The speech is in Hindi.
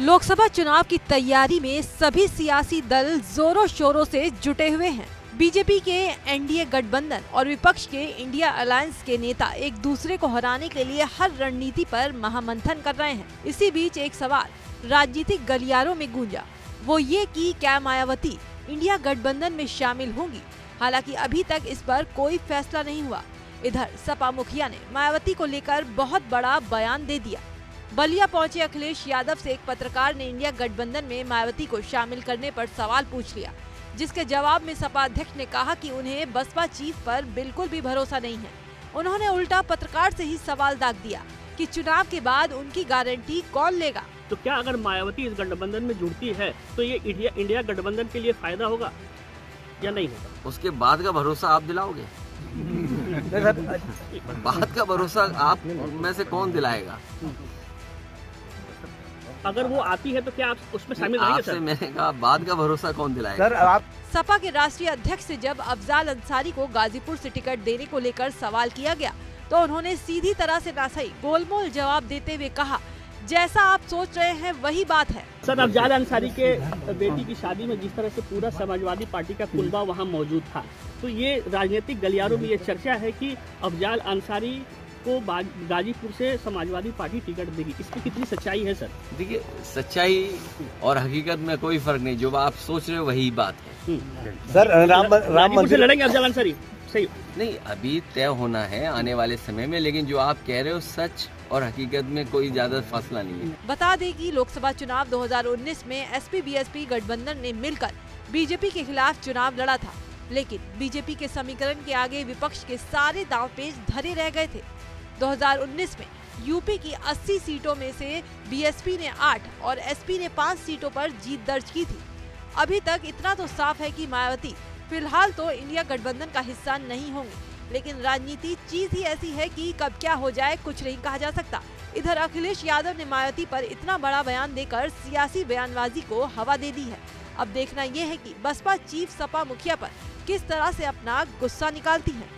लोकसभा चुनाव की तैयारी में सभी सियासी दल जोरों शोरों से जुटे हुए हैं। बीजेपी के एनडीए गठबंधन और विपक्ष के इंडिया अलायंस के नेता एक दूसरे को हराने के लिए हर रणनीति पर महामंथन कर रहे हैं। इसी बीच एक सवाल राजनीतिक गलियारों में गूंजा, वो ये कि क्या मायावती इंडिया गठबंधन में शामिल होंगी। हालांकि अभी तक इस पर कोई फैसला नहीं हुआ। इधर सपा मुखिया ने मायावती को लेकर बहुत बड़ा बयान दे दिया। बलिया पहुंचे अखिलेश यादव से एक पत्रकार ने इंडिया गठबंधन में मायावती को शामिल करने पर सवाल पूछ लिया, जिसके जवाब में सपा अध्यक्ष ने कहा कि उन्हें बसपा चीफ पर बिल्कुल भी भरोसा नहीं है। उन्होंने उल्टा पत्रकार से ही सवाल दाग दिया कि चुनाव के बाद उनकी गारंटी कौन लेगा। तो क्या अगर मायावती इस गठबंधन में जुड़ती है तो ये इंडिया गठबंधन के लिए फायदा होगा या नहीं होगा? उसके बाद का भरोसा आप दिलाओगे? बाद का भरोसा आप में से कौन दिलाएगा? अगर वो आती है तो क्या आप उसमें शामिल रहेंगे? आपसे मैंने कहा बाद का भरोसा कौन दिलाएगा? सर सपा के राष्ट्रीय अध्यक्ष से जब अफजाल अंसारी को गाजीपुर से टिकट देने को लेकर सवाल किया गया तो उन्होंने सीधी तरह से ना सही गोलमोल जवाब देते हुए कहा, जैसा आप सोच रहे हैं वही बात है। सर, अफजाल अंसारी के बेटी की शादी में जिस तरह से पूरा समाजवादी पार्टी का कुनबा वहाँ मौजूद था, तो ये राजनीतिक गलियारों में ये चर्चा है कि अफजाल अंसारी को गाजीपुर से समाजवादी पार्टी टिकट देगी। इसमें कितनी सच्चाई है सर? देखिए, सच्चाई और हकीकत में कोई फर्क नहीं। जो आप सोच रहे हो वही बात है। सर राम मंदिर से लड़ेंगे अफजाल अंसारी? सही नहीं, अभी तय होना है आने वाले समय में, लेकिन जो आप कह रहे हो सच और हकीकत में कोई ज्यादा फासला नहीं है। बता दें कि लोकसभा चुनाव 2019 में एसपी-बीएसपी गठबंधन ने मिलकर बीजेपी के खिलाफ चुनाव लड़ा था, लेकिन बीजेपी के समीकरण के आगे विपक्ष के सारे दांवपेच धरे रह गए थे। 2019 में यूपी की 80 सीटों में से बीएसपी ने 8 और एसपी ने 5 सीटों पर जीत दर्ज की थी। अभी तक इतना तो साफ है कि मायावती फिलहाल तो इंडिया गठबंधन का हिस्सा नहीं होंगे, लेकिन राजनीति चीज ही ऐसी है कि कब क्या हो जाए कुछ नहीं कहा जा सकता। इधर अखिलेश यादव ने मायावती पर इतना बड़ा बयान देकर सियासी बयानबाजी को हवा दे दी है। अब देखना यह है कि बसपा चीफ सपा मुखिया पर किस तरह से अपना गुस्सा निकालती है।